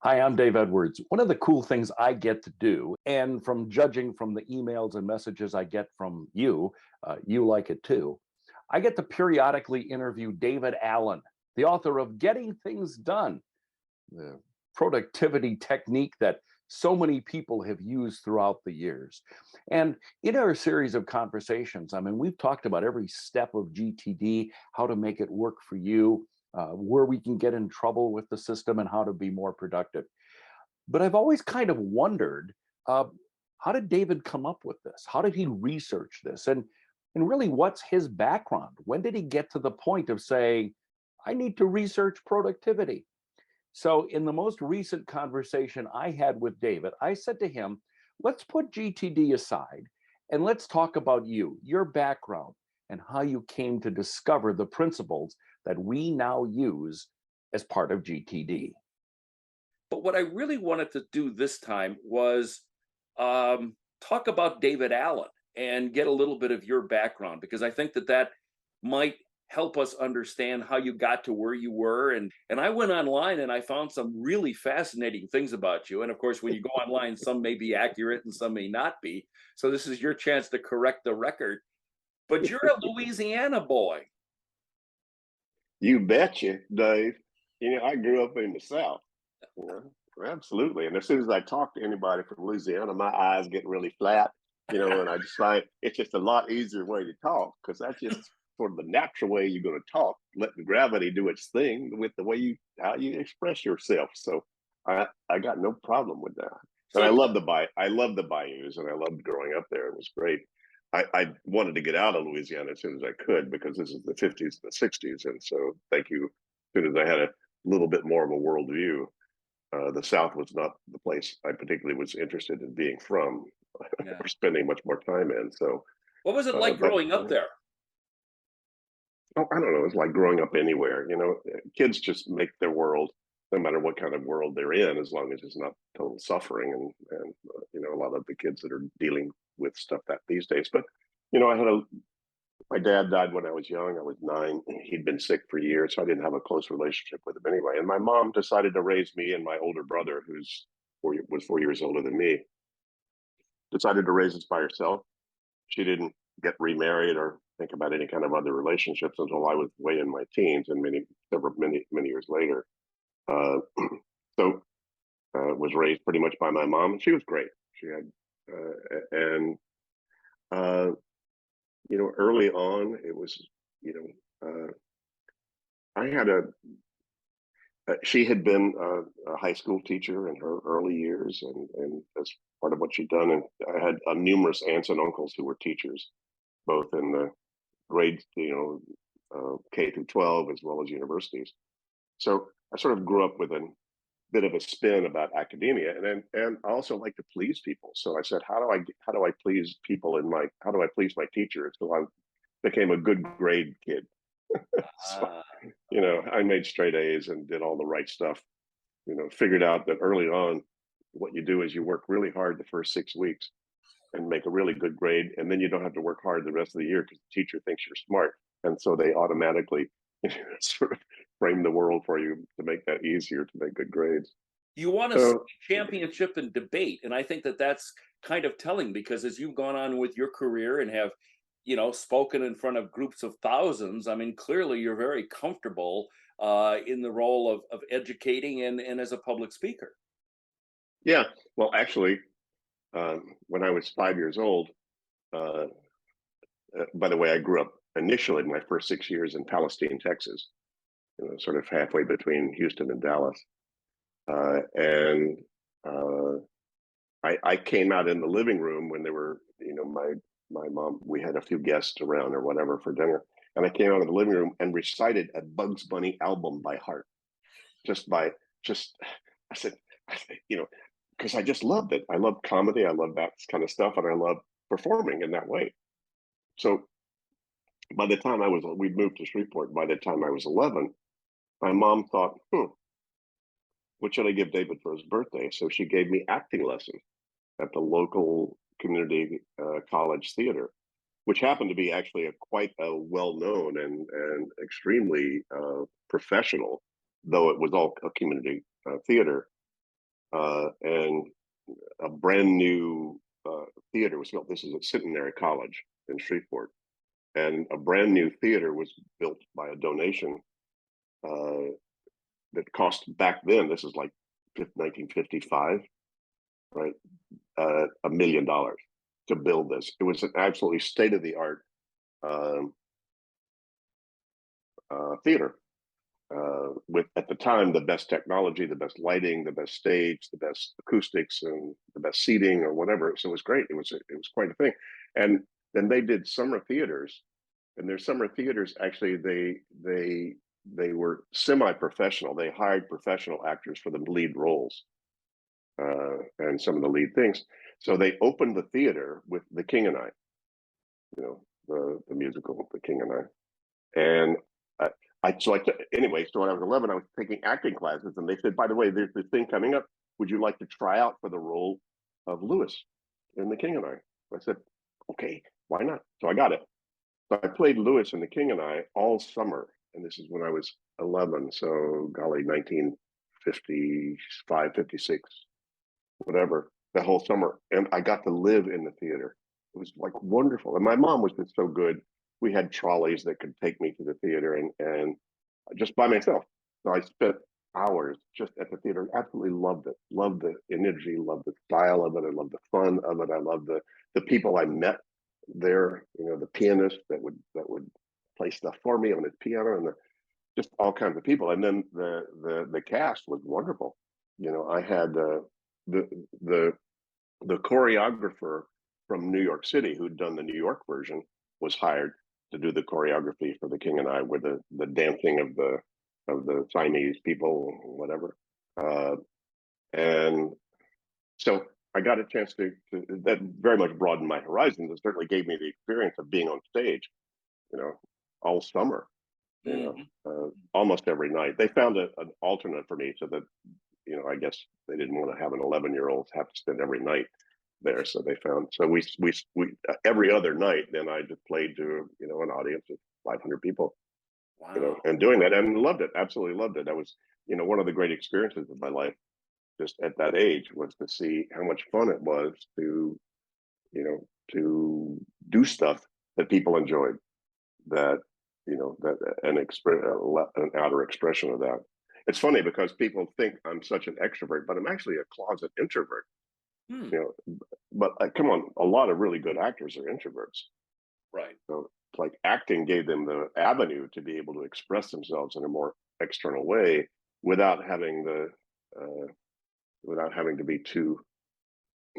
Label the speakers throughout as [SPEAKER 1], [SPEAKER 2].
[SPEAKER 1] Hi, I'm Dave Edwards. One of the cool things I get to do, and from judging from the emails and messages I get from you, you like it too. I get to periodically interview David Allen, the author of Getting Things Done, the productivity technique that so many people have used throughout the years. And in our series of conversations, I mean, we've talked about every step of GTD, how to make it work for you, where we can get in trouble with the system, and how to be more productive. But I've always kind of wondered, uh, how did David come up with this? How did he research this? And really, what's his background? When did he get to the point of saying, I need to research productivity? So, in the most recent conversation I had with David, I said to him, let's put GTD aside and let's talk about you, your background, and how you came to discover the principles that we now use as part of GTD.
[SPEAKER 2] But what I really wanted to do this time was talk about David Allen and get a little bit of your background because I think that that might help us understand how you got to where you were. And I went online and I found some really fascinating things about you. And of course, when you go online, some may be accurate and some may not be. So this is your chance to correct the record. But you're a Louisiana boy.
[SPEAKER 3] You betcha, Dave. I grew up in the South. You know, absolutely. And as soon as I talk to anybody from Louisiana, my eyes get really flat. And I just find it's just a lot easier way to talk because that's just sort of the natural way you're going to talk. Let the gravity do its thing with the way how you express yourself. So I got no problem with that. And
[SPEAKER 2] So
[SPEAKER 3] I love the bayous, and I loved growing up there. It was great. I wanted to get out of Louisiana as soon as I could because this is the 50s and the 60s. And so, thank you. As soon as I had a little bit more of a worldview, the South was not the place I particularly was interested in being from
[SPEAKER 2] yeah.
[SPEAKER 3] or spending much more time in. So,
[SPEAKER 2] What was it like
[SPEAKER 3] but
[SPEAKER 2] growing up there?
[SPEAKER 3] oh, I don't know. It's like growing up anywhere. Kids just make their world, no matter what kind of world they're in, as long as it's not total suffering. And a lot of the kids that are dealing with stuff that these days. But I had my dad died when I was young. I was 9. He'd been sick for years, so I didn't have a close relationship with him anyway. And my mom decided to raise me and my older brother, was 4 years older than me, decided to raise us by herself. She didn't get remarried or think about any kind of other relationships until I was way in my teens and many years later. Uh, so was raised pretty much by my mom, and she was great. She had and uh, early on it was you I had she had been a high school teacher in her early years, and that's part of what she'd done. And I had numerous aunts and uncles who were teachers, both in the grades, K through 12 as well as universities. So I sort of grew up with a bit of a spin about academia, and I also like to please people. So I said, how do I please people how do I please my teachers? So I became a good grade kid. So
[SPEAKER 2] Ah,
[SPEAKER 3] I made straight A's and did all the right stuff. Figured out that early on, what you do is you work really hard the first 6 weeks and make a really good grade, and then you don't have to work hard the rest of the year because the teacher thinks you're smart, and so they automatically sort of frame the world for you to make that easier to make good grades.
[SPEAKER 2] you won a state
[SPEAKER 3] So
[SPEAKER 2] championship in debate, and I think that that's kind of telling because as you've gone on with your career and have, spoken in front of groups of thousands, I mean, clearly you're very comfortable in the role of educating and as a public speaker.
[SPEAKER 3] yeah, well, actually, when I was 5 years old, uh, by the way, I grew up initially my first 6 years in Palestine, Texas, sort of halfway between Houston and Dallas. And I came out in the living room when they were, my mom, we had a few guests around or whatever for dinner. And I came out of the living room and recited a Bugs Bunny album by heart, just by, just, I said, because I just loved it. I love comedy. I love that kind of stuff. And I love performing in that way. So by the time we'd moved to Shreveport. By the time I was 11, my mom thought, what should I give David for his birthday? So she gave me acting lessons at the local community college theater, which happened to be actually quite a well-known and extremely professional, though it was all a community theater. and a brand new theater was built. This is at Centenary College in Shreveport, and a brand new theater was built by a donation that cost back then. This is like 1955, right? $1 million to build this. It was an absolutely state of the art theater with, at the time, the best technology, the best lighting, the best stage, the best acoustics, and the best seating, or whatever. So it was great. It was quite a thing. And then they did summer theaters, and their summer theaters actually they were semi-professional. They hired professional actors for the lead roles and some of the lead things. So they opened the theater with The King and I, you know, the musical The King and I. And anyway, so when I was 11, I was taking acting classes, and they said, by the way, there's this thing coming up. Would you like to try out for the role of Lewis in The King and I? I said, okay, why not? So I got it. So I played Lewis in The King and I all summer. And this is when I was 11. So golly, 1955, 56, whatever, the whole summer. And I got to live in the theater. It was like wonderful. And my mom was just so good. We had trolleys that could take me to the theater, and just by myself. So I spent hours just at the theater. Absolutely loved it. Loved the energy. Loved the style of it. I loved the fun of it. I loved the people I met there. You know, the pianist that would play stuff for me on his piano, and just all kinds of people. And then the cast was wonderful. You know, I had the the choreographer from New York City who'd done the New York version was hired to do the choreography for The King and I, with the dancing of the Siamese people, whatever. And so I got a chance to that very much broadened my horizons. It certainly gave me the experience of being on stage, you know, all summer, you know, almost every night. They found an alternate for me so that, you know, I guess they didn't want to have an 11-year-old have to spend every night there. So they found, so we every other night, then I just played to, you know, an audience of 500 people, you know,
[SPEAKER 2] Wow.
[SPEAKER 3] and doing that, and loved it, absolutely loved it. That was, you know, one of the great experiences of my life, just at that age, was to see how much fun it was to, you know, to do stuff that people enjoyed, that, you know, that an outer expression of that. It's funny because people think I'm such an extrovert, but I'm actually a closet introvert.
[SPEAKER 2] Hmm.
[SPEAKER 3] You know, but come on, a lot of really good actors are introverts.
[SPEAKER 2] Right.
[SPEAKER 3] So it's like acting gave them the avenue to be able to express themselves in a more external way without having to be too,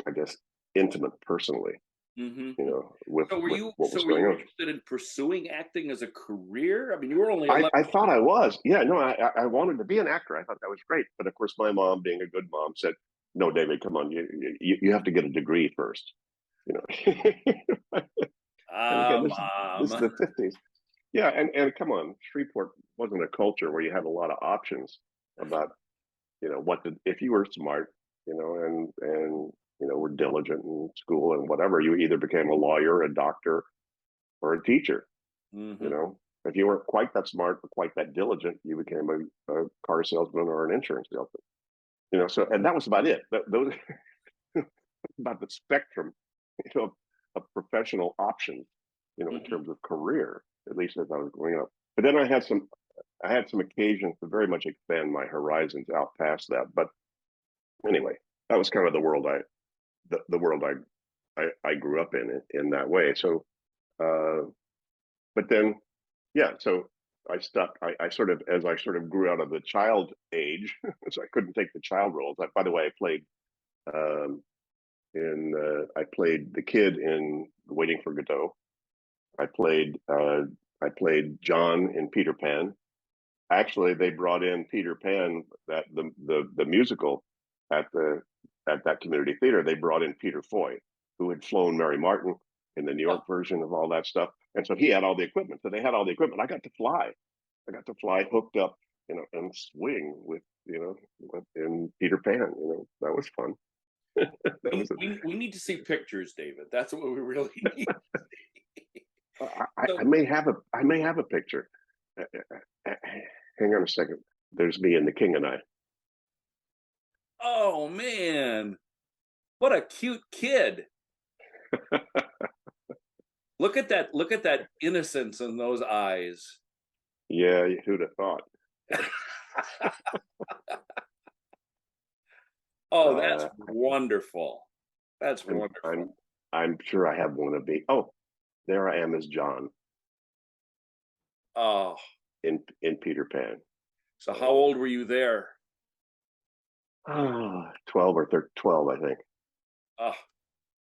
[SPEAKER 3] I guess, intimate personally. You know, with
[SPEAKER 2] So
[SPEAKER 3] what was
[SPEAKER 2] were
[SPEAKER 3] going
[SPEAKER 2] you
[SPEAKER 3] on.
[SPEAKER 2] interested in pursuing acting as a career? I mean, you were only
[SPEAKER 3] I
[SPEAKER 2] 11.
[SPEAKER 3] thought I was. Yeah, no, I wanted to be an actor. I thought that was great. But of course, my mom, being a good mom, said, "No, David, come on, you have to get a degree first." You know, and
[SPEAKER 2] Ah,
[SPEAKER 3] again, this is
[SPEAKER 2] mom.
[SPEAKER 3] the 50s. Yeah, and come on, Shreveport wasn't a culture where you had a lot of options about, you know, what to, if you were smart, you know, and you know, were diligent in school and whatever, you either became a lawyer, a doctor, or a teacher. You
[SPEAKER 2] Hmm.
[SPEAKER 3] know, if you weren't quite that smart or quite that diligent, you became a car salesman or an insurance salesman. You know, so, and that was about it. Those about the spectrum, you know, of professional options, you know, in
[SPEAKER 2] Hmm.
[SPEAKER 3] terms of career, at least as I was growing up. But then I had some occasions to very much expand my horizons out past that. But anyway, that was kind of the world the world I grew up in that way. So, but then, yeah, so I stopped. I sort of, as I sort of grew out of the child age, so I couldn't take the child roles. By the way, I played um, I played the kid in Waiting for Godot. I played John in Peter Pan. Actually, they brought in Peter Pan, that the musical, at the at that community theater. They brought in Peter Foy, who had flown Mary Martin in the New York version of all that stuff, and so he had all the equipment. So they had all the equipment. I got to fly. I got to fly hooked up, you know, and swing with, you know, in Peter Pan. You know, that was fun. That was
[SPEAKER 2] We need to see pictures, David. That's what we really need.
[SPEAKER 3] I
[SPEAKER 2] So,
[SPEAKER 3] may have a picture. Uh, Hang on a second. There's me and the King and I.
[SPEAKER 2] Oh man, what a cute kid. Look at that innocence in those eyes.
[SPEAKER 3] Yeah, who'd have thought?
[SPEAKER 2] Oh, that's
[SPEAKER 3] Uh,
[SPEAKER 2] wonderful. That's
[SPEAKER 3] I'm
[SPEAKER 2] wonderful.
[SPEAKER 3] I'm I'm sure I have one of the. Oh, there I am as John
[SPEAKER 2] Oh,
[SPEAKER 3] in Peter Pan.
[SPEAKER 2] so how
[SPEAKER 3] Uh,
[SPEAKER 2] old were you there?
[SPEAKER 3] 12 or 13, 12, I think.
[SPEAKER 2] Oh,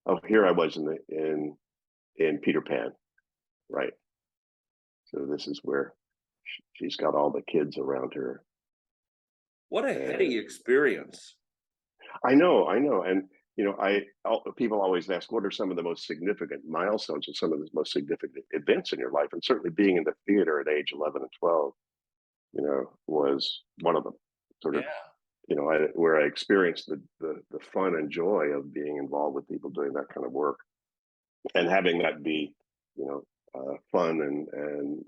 [SPEAKER 3] Oh, here I was in Peter Pan, right? So this is where she's got all the kids around her,
[SPEAKER 2] what a heady
[SPEAKER 3] and
[SPEAKER 2] experience.
[SPEAKER 3] I know, and people always ask, what are some of the most significant milestones and some of the most significant events in your life? And certainly, being in the theater at age 11 and 12, was one of them. Sort of,
[SPEAKER 2] Yeah.
[SPEAKER 3] where I experienced the fun and joy of being involved with people doing that kind of work, and having that be, fun and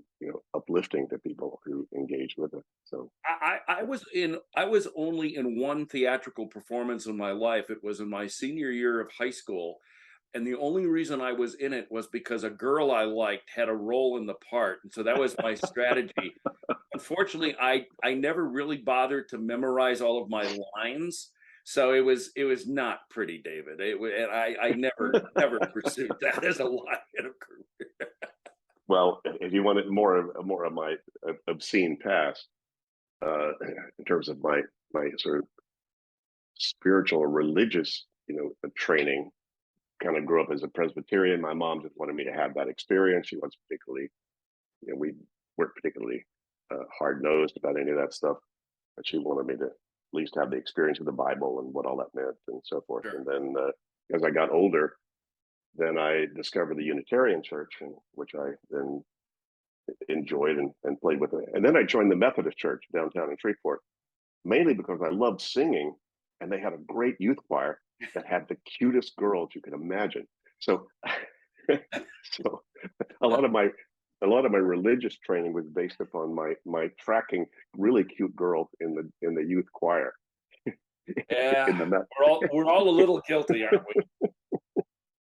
[SPEAKER 3] uplifting to people who engage with it. So
[SPEAKER 2] I was only in one theatrical performance in my life. It was in my senior year of high school, and the only reason I was in it was because a girl I liked had a role in the part, and so that was my strategy. Unfortunately, I never really bothered to memorize all of my lines, so it was not pretty, David. And I never pursued that as a line in a career.
[SPEAKER 3] well, if you wanted more of my obscene past, in terms of my sort of spiritual or religious, training, kind of grew up as a Presbyterian. My mom just wanted me to have that experience. She wasn't particularly, we weren't particularly hard nosed about any of that stuff, but she wanted me to at least have the experience of the Bible and what all that meant and so forth.
[SPEAKER 2] Sure.
[SPEAKER 3] And then as I got older, then I discovered the Unitarian Church, which I then enjoyed and played with it. And then I joined the Methodist Church downtown in Shreveport, mainly because I loved singing, and they had a great youth choir that had the cutest girls you could imagine. So, so a lot of my a lot of my religious training was based upon my tracking really cute girls in the youth choir
[SPEAKER 2] Yeah,
[SPEAKER 3] in the Met.
[SPEAKER 2] we're all a little guilty, aren't we?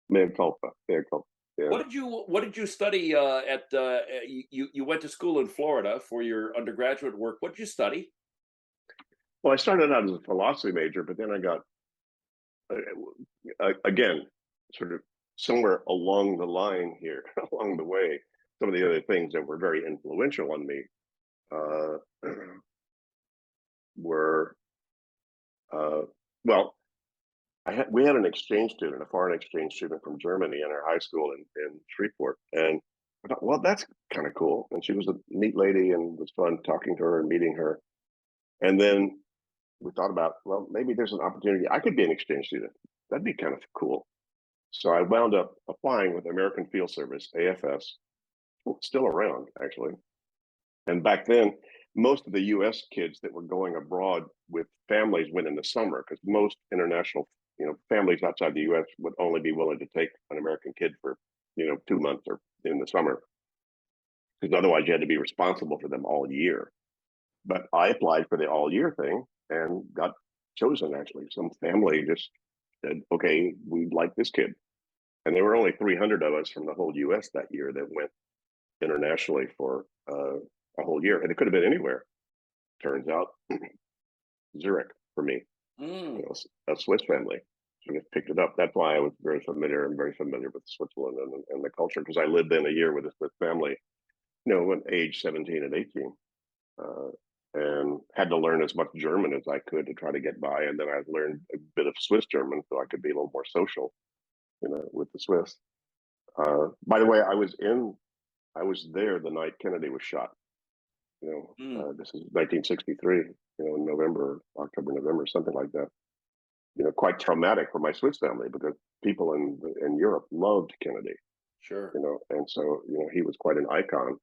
[SPEAKER 3] Mea culpa, mea culpa. Yeah.
[SPEAKER 2] What did you study at you went to school in Florida for your undergraduate work. What did you study?
[SPEAKER 3] Well, I started out as a philosophy major, but then I got again, sort of somewhere along the line here, along the way, some of the other things that were very influential on me uh, were, uh, well, we had an exchange student, a foreign exchange student from Germany in our high school in Shreveport. And I thought, well, that's kind of cool. And she was a neat lady and it was fun talking to her and meeting her. And then we thought about, well, maybe there's an opportunity. I could be an exchange student. That'd be kind of cool. So I wound up applying with American Field Service, AFS, still around actually. And back then, most of the U.S. kids that were going abroad with families went in the summer because most international, families outside the U.S. would only be willing to take an American kid for, 2 months or in the summer, because otherwise you had to be responsible for them all year. But I applied for the all year thing and got chosen. Actually, some family just said, "Okay, we like this kid." And there were only 300 of us from the whole U.S. that year that went internationally for a whole year, and it could have been anywhere. Turns out, Zurich for me,
[SPEAKER 2] Mm,
[SPEAKER 3] a Swiss family. So I just picked it up. That's why I was very familiar. I'm very familiar with Switzerland and the culture because I lived in a year with a Swiss family, when age 17 and 18, uh, and had to learn as much German as I could to try to get by. And then I learned a bit of Swiss German so I could be a little more social, with the Swiss. By the way, I was there the night Kennedy was shot.
[SPEAKER 2] mm,
[SPEAKER 3] This is 1963. In November, October, November, something like that. Quite traumatic for my Swiss family because people in Europe loved Kennedy.
[SPEAKER 2] sure.
[SPEAKER 3] And so he was quite an icon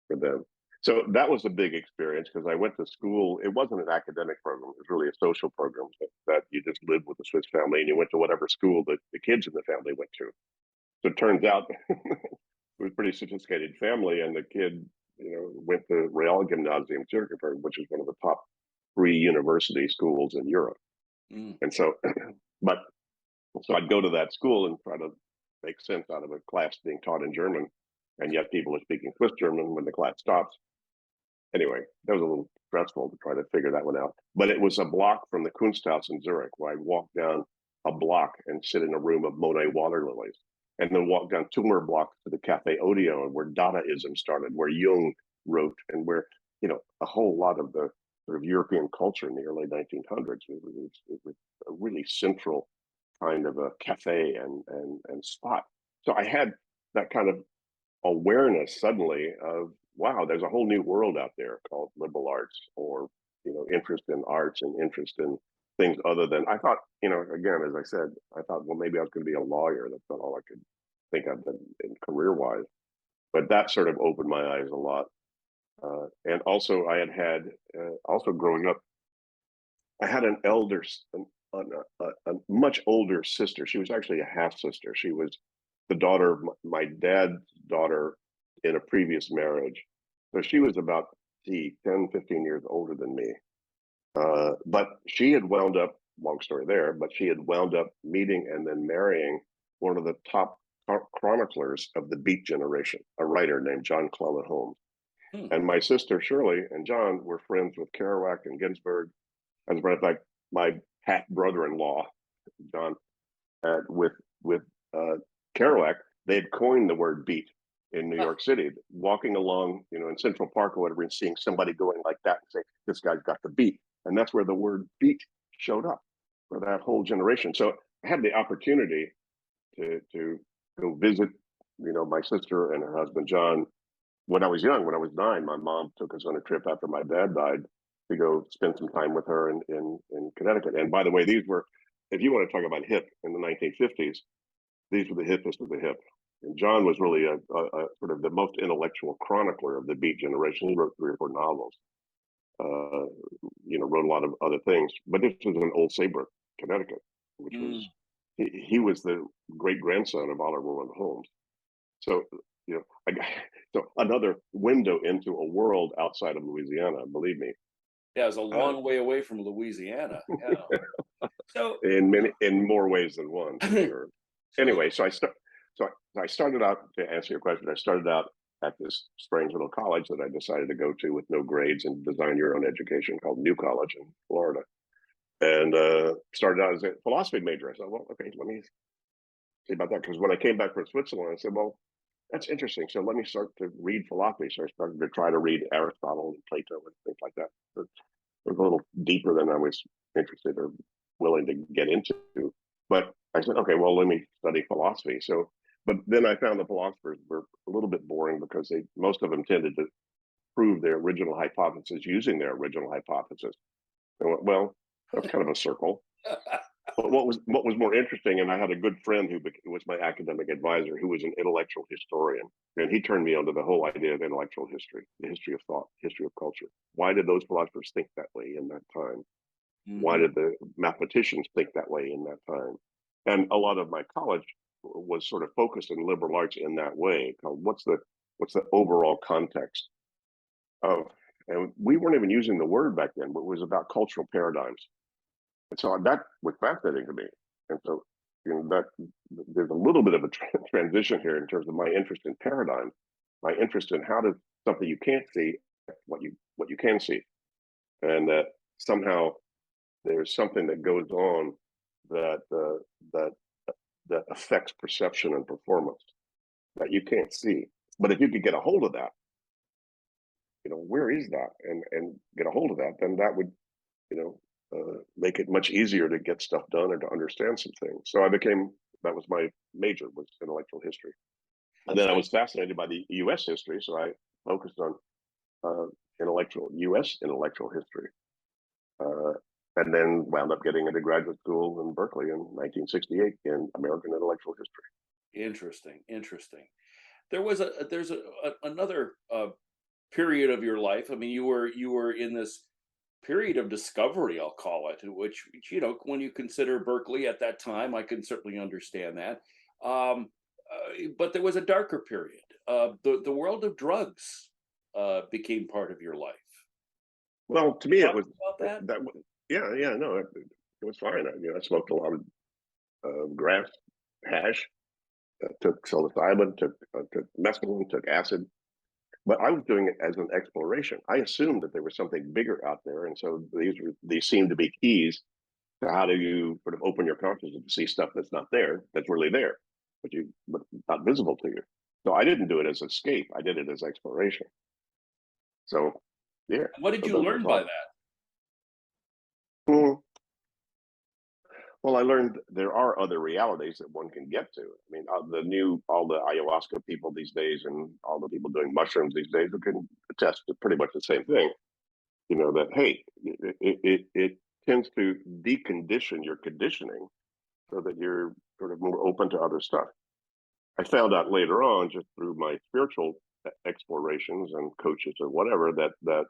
[SPEAKER 3] for them. So that was a big experience because I went to school. It wasn't an academic program; it was really a social program that you just lived with the Swiss family and you went to whatever school that the kids in the family went to. So it turns out it was a pretty sophisticated family, and the kid, went to Real Gymnasium Zurich, which is one of the top 3 university schools in Europe.
[SPEAKER 2] Mm.
[SPEAKER 3] And so, but so I'd go to that school and try to make sense out of a class being taught in German, and yet people are speaking Swiss German when the class stops. Anyway, that was a little stressful to try to figure that one out. But it was a block from the Kunsthaus in Zurich, where I'd walk down a block and sit in a room of Monet water lilies, and then walk down 2 more blocks to the Cafe Odeon, where Dadaism started, where Jung wrote, and where a whole lot of the sort of European culture in the early 1900s. It was a really central kind of a cafe and spot. So I had that kind of awareness suddenly of, wow, there's a whole new world out there called liberal arts, or interest in arts and interest in things other than, I thought, again, as I said, I thought, well, maybe I was going to be a lawyer. That's not all I could think of in career wise. But that sort of opened my eyes a lot. And also I had also growing up, I had an elder, a much older sister. She was actually a half sister. She was the daughter of my dad's daughter in a previous marriage. So she was about 10, 15 years older than me. But she had wound up, long story there, but she had wound up meeting and then marrying one of the top chroniclers of the Beat generation, a writer named John Cleland Holmes.
[SPEAKER 2] Hmm.
[SPEAKER 3] And my sister Shirley and John were friends with Kerouac and Ginsberg. As a matter of fact, my half brother-in-law, John, with Kerouac, they had coined the word beat in New York City, walking along, in Central Park or whatever, and seeing somebody going like that and say, "This guy's got the beat," and that's where the word beat showed up for that whole generation. So I had the opportunity to go visit, my sister and her husband John. When I was young, when I was 9, my mom took us on a trip after my dad died to go spend some time with her in Connecticut. And by the way, these were, if you want to talk about hip in the 1950s, these were the hippest of the hip. And John was really a sort of the most intellectual chronicler of the Beat generation. He wrote 3 or 4 novels, wrote a lot of other things. But this was in Old Saybrook, Connecticut, which was, he was the great grandson of Oliver Wendell Holmes. So, so another window into a world outside of Louisiana, believe me.
[SPEAKER 2] Yeah, it's a long way away from Louisiana. Yeah. So
[SPEAKER 3] in more ways than one, for sure. Anyway, so I started out, to answer your question, I started out at this strange little college that I decided to go to with no grades and design your own education, called New College in Florida. And started out as a philosophy major. I said, well, okay, let me see about that. Because when I came back from Switzerland, I said, well, that's interesting. So let me start to read philosophy. So I started to try to read Aristotle and Plato and things like that. It was a little deeper than I was interested or willing to get into. But I said, okay, well, let me study philosophy. So, but then I found the philosophers were a little bit boring, because most of them tended to prove their original hypothesis using their original hypothesis. And well, that's kind of a circle. But what was more interesting, and I had a good friend who was my academic advisor, who was an intellectual historian, and he turned me onto the whole idea of intellectual history, the history of thought, history of culture. Why did those philosophers think that way in that time? Why did the mathematicians think that way in that time? And a lot of my college was sort of focused in liberal arts in that way. Called what's the overall context of, and we weren't even using the word back then, but it was about cultural paradigms. And so that was fascinating to me. And so, that there's a little bit of a transition here in terms of my interest in paradigm, my interest in how does something you can't see what you can see, and that somehow there's something that goes on that that affects perception and performance that you can't see. But if you could get a hold of that, where is that, and get a hold of that, then that would, make it much easier to get stuff done and to understand some things. So that was my major, was intellectual history. And then I was fascinated by the U.S. history, so I focused on U.S. intellectual history, and then wound up getting into graduate school in Berkeley in 1968 in American intellectual history.
[SPEAKER 2] Interesting. There's another period of your life. I mean, you were in this period of discovery, I'll call it, which, when you consider Berkeley at that time, I can certainly understand that. But there was a darker period. The world of drugs became part of your life.
[SPEAKER 3] Well, to me, it was
[SPEAKER 2] about that.
[SPEAKER 3] yeah, no. It was fine. I smoked a lot of grass, hash, took psilocybin, took mescaline, took acid. But I was doing it as an exploration. I assumed that there was something bigger out there, and so these seemed to be keys to how do you sort of open your consciousness to see stuff that's not there, that's really there, but not visible to you. So I didn't do it as escape. I did it as exploration. So yeah,
[SPEAKER 2] What did
[SPEAKER 3] so
[SPEAKER 2] you
[SPEAKER 3] those were
[SPEAKER 2] learn by
[SPEAKER 3] fun.
[SPEAKER 2] that?
[SPEAKER 3] Mm. Well, I learned there are other realities that one can get to. I mean, all the ayahuasca people these days, and all the people doing mushrooms these days, who can attest to pretty much the same thing. That hey, it tends to decondition your conditioning so that you're sort of more open to other stuff. I found out later on, just through my spiritual explorations and coaches or whatever, that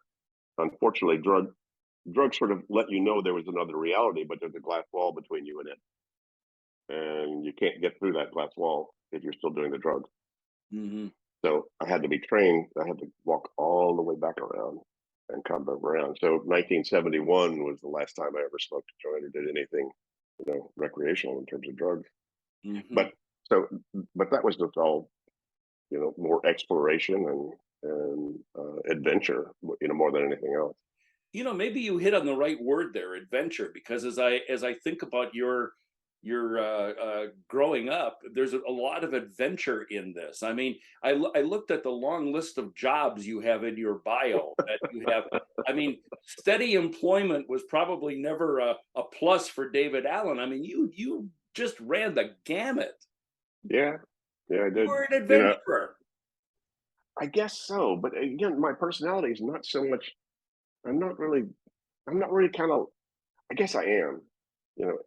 [SPEAKER 3] unfortunately drugs sort of let you know there was another reality, but there's a glass wall between you and it, and you can't get through that glass wall if you're still doing the drugs.
[SPEAKER 2] Hmm.
[SPEAKER 3] So I had to be trained. I had to walk all the way back around and come back around. So 1971 was the last time I ever smoked a joint or did anything, recreational in terms of drugs.
[SPEAKER 2] Hmm.
[SPEAKER 3] But so, but that was just all, more exploration and adventure, more than anything else.
[SPEAKER 2] Maybe you hit on the right word there, adventure, because as I think about your growing up, there's a lot of adventure in this. I mean, I looked at the long list of jobs you have in your bio that you have. I mean, steady employment was probably never a plus for David Allen. I mean, you just ran the gamut.
[SPEAKER 3] Yeah, yeah, I
[SPEAKER 2] You
[SPEAKER 3] did.
[SPEAKER 2] were an
[SPEAKER 3] You know,
[SPEAKER 2] adventurer.
[SPEAKER 3] I guess so. But again, my personality is not so much. I'm not really. I'm not really kind of. I guess I am.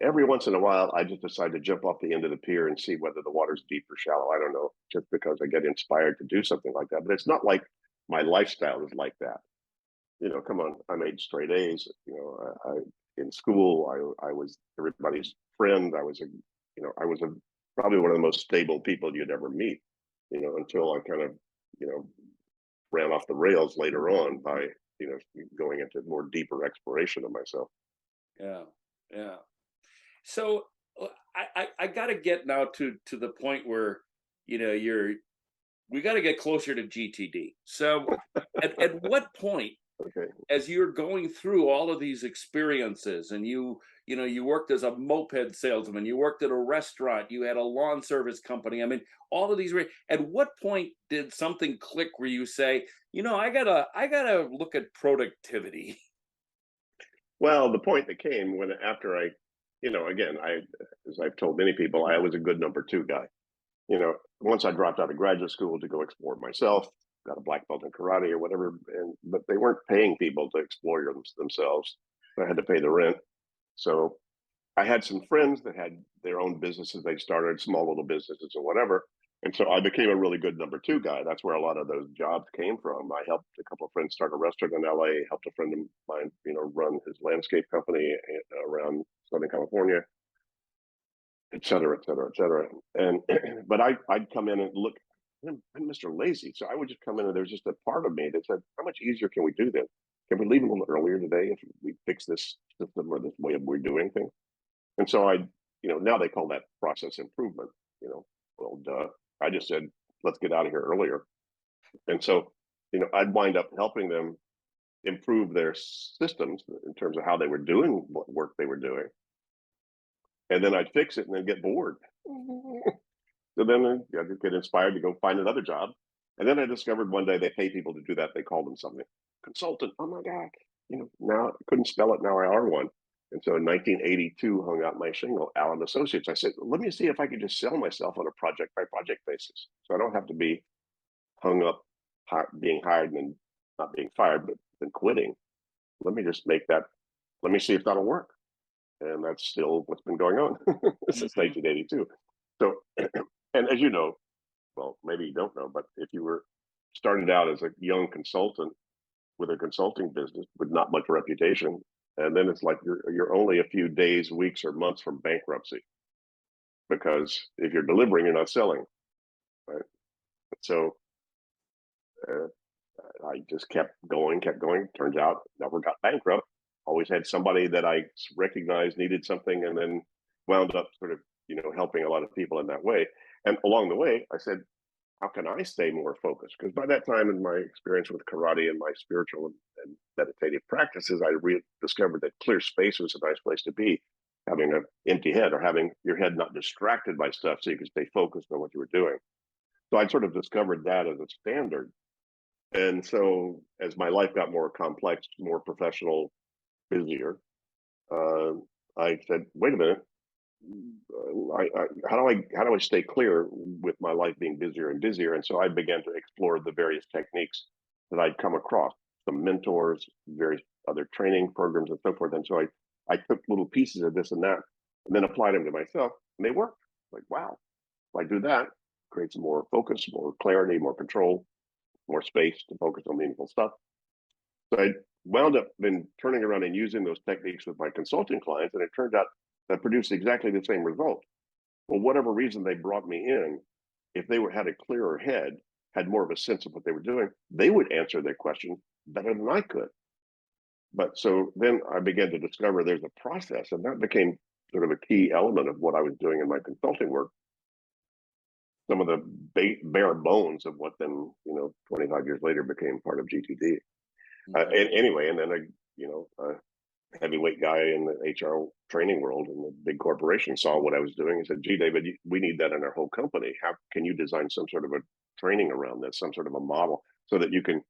[SPEAKER 3] Every once in a while, I just decide to jump off the end of the pier and see whether the water's deep or shallow. I don't know, just because I get inspired to do something like that. But it's not like my lifestyle is like that. Come on, I made straight A's. I in school, I was everybody's friend. I was probably one of the most stable people you'd ever meet. Until I kind of, you know, ran off the rails later on by, going into more deeper exploration of myself.
[SPEAKER 2] Yeah, yeah. So I got to get now to the point where you're we got to get closer to GTD. So at what point,
[SPEAKER 3] Okay.
[SPEAKER 2] as you're going through all of these experiences, and you worked as a moped salesman, you worked at a restaurant, you had a lawn service company. I mean, all of these. At what point did something click where you say, I gotta look at productivity?
[SPEAKER 3] Well, the point that came when after I, again, as I've told many people, I was a good number two guy. Once I dropped out of graduate school to go explore myself, got a black belt in karate or whatever, but they weren't paying people to explore themselves. I had to pay the rent. So I had some friends that had their own businesses. They started small little businesses or whatever. And so I became a really good number two guy. That's where a lot of those jobs came from. I helped a couple of friends start a restaurant in LA, helped a friend of mine, run his landscape company around Southern California, et cetera, et cetera, et cetera. And, but I'd come in and look, I'm Mr. Lazy. So I would just come in and there's just a part of me that said, how much easier can we do this? Can we leave a little earlier today if we fix this system or this way of we're doing things? And so now they call that process improvement. Well, duh. I just said, let's get out of here earlier. And so, I'd wind up helping them improve their systems in terms of how they were doing what work they were doing. And then I'd fix it and then get bored. So then I just get inspired to go find another job. And then I discovered one day they pay people to do that. They call them something consultant. Oh my God. Now I couldn't spell it. Now I are one. And so in 1982, hung out my shingle, Allen Associates. I said, let me see if I could just sell myself on a project by project basis. So I don't have to be hung up being hired and then not being fired, but then quitting. Let me just make that, let me see if that'll work. And that's still what's been going on since
[SPEAKER 2] Mhm.
[SPEAKER 3] 1982. So, and as you know, well, maybe you don't know, but if you were started out as a young consultant with a consulting business with not much reputation, and then it's like you're only a few days, weeks, or months from bankruptcy because if you're delivering, you're not selling, right? So uh, I just kept going. Turns out never got bankrupt. always had somebody that I recognized needed something, and then wound up sort of, helping a lot of people in that way. And along the way, I said, how can I stay more focused? Because by that time, in my experience with karate and my spiritual and meditative practices, I discovered that clear space was a nice place to be. Having an empty head, or having your head not distracted by stuff so you can stay focused on what you were doing. So I sort of discovered that as a standard. And so as my life got more complex, more professional, busier, uh, I said, wait a minute, how do I stay clear with my life being busier and busier? And so I began to explore the various techniques that I'd come across, some mentors, various other training programs, and so forth. And so I took little pieces of this and that, and then applied them to myself, and they worked. Like, wow, if I do that, creates more focus, more clarity, more control, more space to focus on meaningful stuff. So I wound up then turning around and using those techniques with my consulting clients, and it turned out that produced exactly the same result. For whatever reason they brought me in, if they had a clearer head, had more of a sense of what they were doing, they would answer their question better than I could. But so then I began to discover there's a process, and that became sort of a key element of what I was doing in my consulting work. Some of the bare bones of what then, 25 years later became part of GTD. And anyway, and then a heavyweight guy in the HR training world in the big corporation saw what I was doing and said, "Gee, David, we need that in our whole company. How can you design some sort of a training around this, some sort of a model, so that you can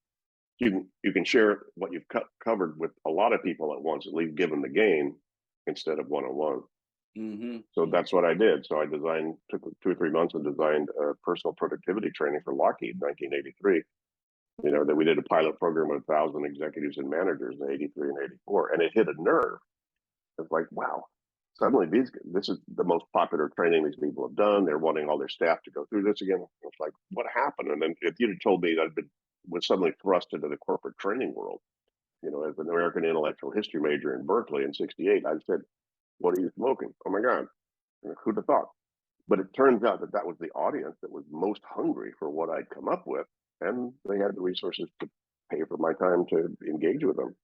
[SPEAKER 3] share what you've covered with a lot of people at once, at least give them the game instead of one-on-one." So that's what I did. So I took 2 or 3 months and designed a personal productivity training for Lockheed in 1983. That we did a pilot program with 1,000 executives and managers in 83 and 84, and it hit a nerve. It's like, wow, suddenly this is the most popular training these people have done. They're wanting all their staff to go through this again. It's like, what happened? And then if you'd have told me that was suddenly thrust into the corporate training world, as an American intellectual history major in Berkeley in '68, I said, what are you smoking? Oh my God, who'd have thought? But it turns out that was the audience that was most hungry for what I'd come up with, and they had the resources to pay for my time to engage with them.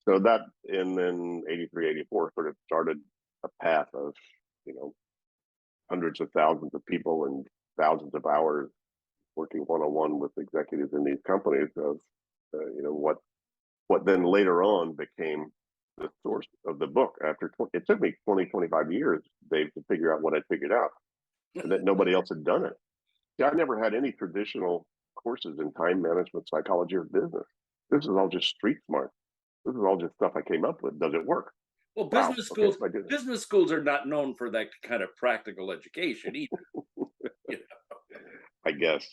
[SPEAKER 3] So that, and then 83, 84 sort of started a path of, hundreds of thousands of people and thousands of hours working one-on-one with executives in these companies of, what then later on became the source of the book. It took me 20, 25 years, Dave, to figure out what I figured out, and that nobody else had done it. Yeah, I never had any traditional courses in time management, psychology, or business. This is all just street smart. This is all just stuff I came up with. Does it work?
[SPEAKER 2] Well,
[SPEAKER 3] Wow. Okay,
[SPEAKER 2] business schools are not known for that kind of practical education either.
[SPEAKER 3] I guess.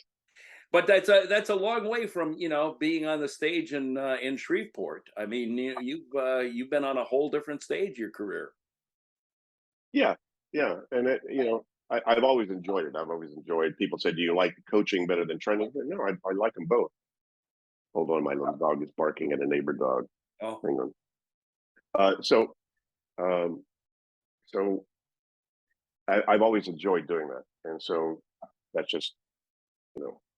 [SPEAKER 2] But that's a long way from being on the stage in Shreveport. I mean, you've been on a whole different stage of your career.
[SPEAKER 3] Yeah, and I've always enjoyed it. I've always enjoyed. People say, "Do you like coaching better than training?" I said, no, I like them both. Hold on, my little dog is barking at a neighbor dog.
[SPEAKER 2] Oh,
[SPEAKER 3] Hang on. So I've always enjoyed doing that, and so that's just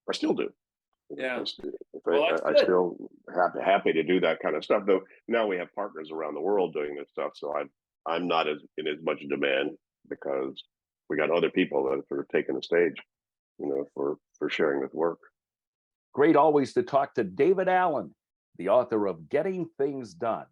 [SPEAKER 3] I still do.
[SPEAKER 2] yeah.
[SPEAKER 3] I still happy to do that kind of stuff. Though now we have partners around the world doing this stuff, so I'm not in as much demand because we got other people that are taking the stage, for sharing this work.
[SPEAKER 1] Great always to talk to David Allen, the author of Getting Things Done.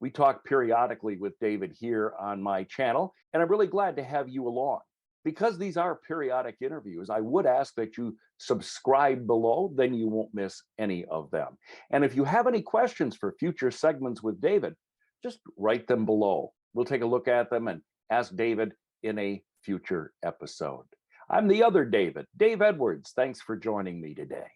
[SPEAKER 1] We talk periodically with David here on my channel, and I'm really glad to have you along. Because these are periodic interviews, I would ask that you subscribe below, then you won't miss any of them. And if you have any questions for future segments with David, just write them below. We'll take a look at them and ask David in a future episode. I'm the other David, Dave Edwards. Thanks for joining me today.